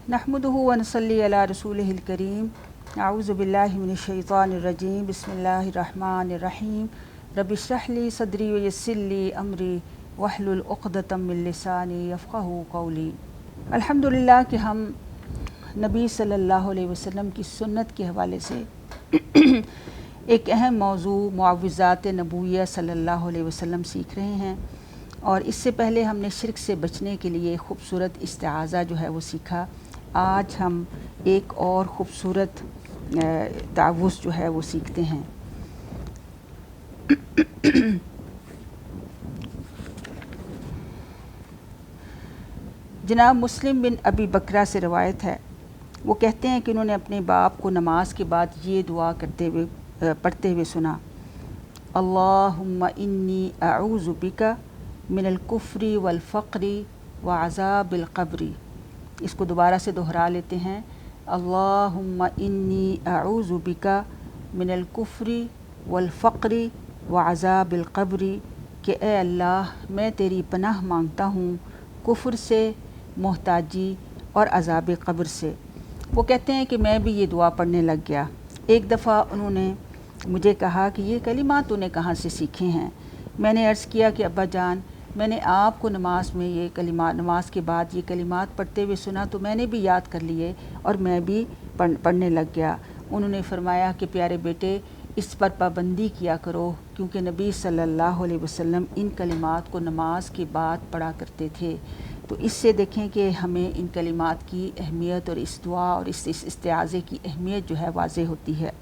नहमदुहु व नसल्ली अला रसूलिहिल करीम। अऊज़ु बिल्लाहि मिनश शैतानिर रजीम। बिस्मिल्लाहिर रहमानिर रहीम। रब्बि इश्रह ली सदरी व यस्सिर ली अमरी वहलुल उक़दतम मिन लिसानी यफ़क़हू क़ौली। अल्हम्दुलिल्लाह कि हम नबी सल्लल्लाहु अलैहि वसल्लम की सुन्नत के हवाले से एक अहम मौज़ू मुआविज़ात नबूय्या सल्लल्लाहु अलैहि वसल्लम सीख रहे हैं। और इससे पहले हमने शिर्क से बचने के लिए ख़ूबसूरत इस्तिआज़ा जो है वो सीखा। आज हम एक और ख़ूबसूरत तावुज़ जो है वो सीखते हैं। जनाब मुस्लिम बिन अबी बकरा से रवायत है, वो कहते हैं कि उन्होंने अपने बाप को नमाज के बाद ये दुआ पढ़ते हुए सुना, अल्लाहुम्मा इन्नी अऊज़ु बिका मिनल कुफ्री वल फ़क़्री व अज़ाबिल क़ब्री। इसको दोबारा से दोहरा लेते हैं, अल्लाहुम्मा इन्नी अऊज़ु बिका मिनल कुफ्री वल फ़क़्री व अज़ाबिल क़ब्री, कि ए अल्लाह मैं तेरी पनाह मांगता हूँ कुफ्र से, मोहताजी और अज़ाब क़ब्र से। वो कहते हैं कि मैं भी ये दुआ पढ़ने लग गया। एक दफ़ा उन्होंने मुझे कहा कि ये कलिमात तूने कहाँ से सीखे हैं। मैंने अर्ज़ किया कि अब्बा जान, मैंने आपको नमाज में ये नमाज के बाद ये कलिमात पढ़ते हुए सुना तो मैंने भी याद कर लिए और मैं भी पढ़ने लग गया। उन्होंने फरमाया कि प्यारे बेटे, इस पर पाबंदी किया करो, क्योंकि नबी सल्लल्लाहु अलैहि वसल्लम इन कलिमात को नमाज के बाद पढ़ा करते थे। तो इससे देखें कि हमें इन कलिमात की अहमियत और इस दुआ और इस इस्तिआज़े की अहमियत जो है वाज़ेह होती है।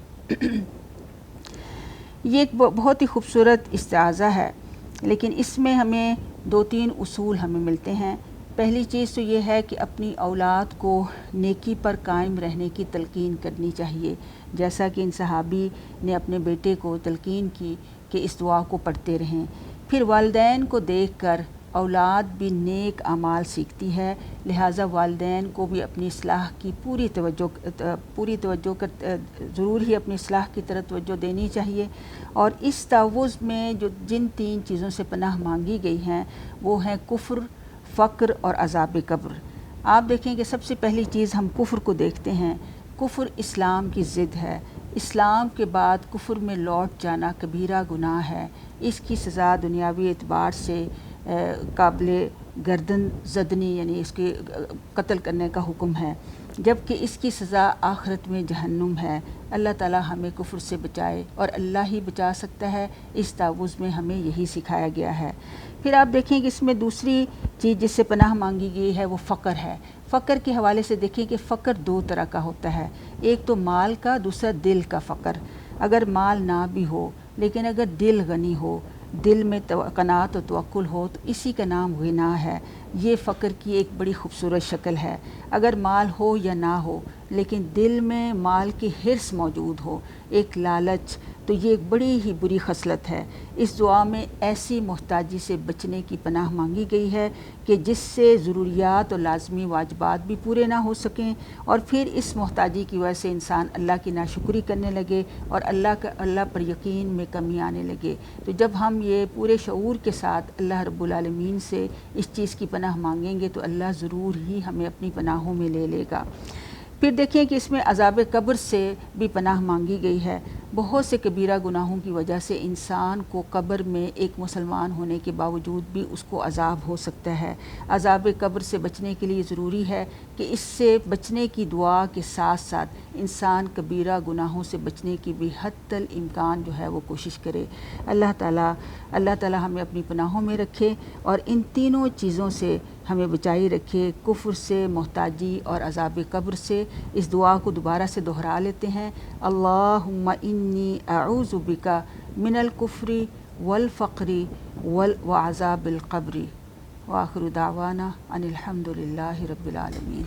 ये एक बहुत ही खूबसूरत इस्तिआज़ा है, लेकिन इसमें हमें दो तीन उसूल हमें मिलते हैं। पहली चीज़ तो ये है कि अपनी औलाद को नेकी पर कायम रहने की तलकीन करनी चाहिए, जैसा कि इन सहाबी ने अपने बेटे को तलकीन की कि इस दुआ को पढ़ते रहें। फिर वालिदैन को देखकर औलाद भी नेक अमाल सीखती है, लिहाजा वालिदैन को भी अपनी इस्लाह की पूरी तवज्जो ज़रूर ही अपनी इस्लाह की तरफ तवज्जो देनी चाहिए। और इस तावुज़ में जो जिन तीन चीज़ों से पनाह मांगी गई हैं वो हैं कुफ्र, फ़क्र और अज़ाब क़ब्र। आप देखें कि सबसे पहली चीज़ हम कुफ्र को देखते हैं। कुफ्र इस्लाम की ज़िद है। इस्लाम के बाद कुफ्र में लौट जाना कबीरा गुनाह है। इसकी सज़ा दुनियावी एतबार से काबिल गर्दन ज़दनी यानी इसके कत्ल करने का हुक्म है, जबकि इसकी सज़ा आखिरत में जहन्नुम है। अल्लाह ताला हमें कुफ्र से बचाए और अल्लाह ही बचा सकता है। इस तावुज़ में हमें यही सिखाया गया है। फिर आप देखें कि इसमें दूसरी चीज़ जिससे पनाह मांगी गई है वो फ़क्र है। फ़क्र के हवाले से देखें कि फ़क्र दो तरह का होता है, एक तो माल का, दूसरा दिल का फ़क्र। अगर माल ना भी हो लेकिन अगर दिल गनी हो, दिल में क़नाअत और तवक्कुल हो, तो इसी का नाम ग़िना है। ये फ़क्र की एक बड़ी खूबसूरत शक्ल है। अगर माल हो या ना हो लेकिन दिल में माल की हिर्स मौजूद हो, एक लालच, तो ये एक बड़ी ही बुरी खसलत है। इस दुआ में ऐसी मोहताजी से बचने की पनाह मांगी गई है कि जिससे ज़रूरियात और लाज़मी वाजिबात भी पूरे ना हो सकें, और फिर इस मोहताजी की वजह से इंसान अल्लाह की नाशुक्री करने लगे और अल्लाह पर यकीन में कमी आने लगे। तो जब हम ये पूरे शऊर के साथ अल्लाह रब्बुल आलमीन से इस चीज़ की पनाह मांगेंगे तो अल्लाह ज़रूर ही हमें अपनी पनाहों में ले लेगा। फिर देखिए कि इसमें अज़ाब क़ब्र से भी पनाह मांगी गई है। बहुत से कबीरा गुनाहों की वजह से इंसान को कब्र में एक मुसलमान होने के बावजूद भी उसको अज़ाब हो सकता है। अज़ाब क़ब्र से बचने के लिए ज़रूरी है कि इससे बचने की दुआ के साथ साथ इंसान कबीरा गुनाहों से बचने की भी हद्दल इम्कान जो है वो कोशिश करे। अल्लाह ताला हमें अपनी पनाहों में रखे और इन तीनों चीज़ों से हमें बचाई रखे, कुफ्र से, मोहताजी और अज़ाब क़ब्र से। इस दुआ को दोबारा से दोहरा लेते हैं, अल्लाहुम्मा इन्नी अऊज़ु बिका मिनल कुफ्री वल फ़क़्री व अज़ाबिल क़ब्री। व आखिरु दावाना अनिल हम्दुलिल्लाहि रब्बिल आलमीन।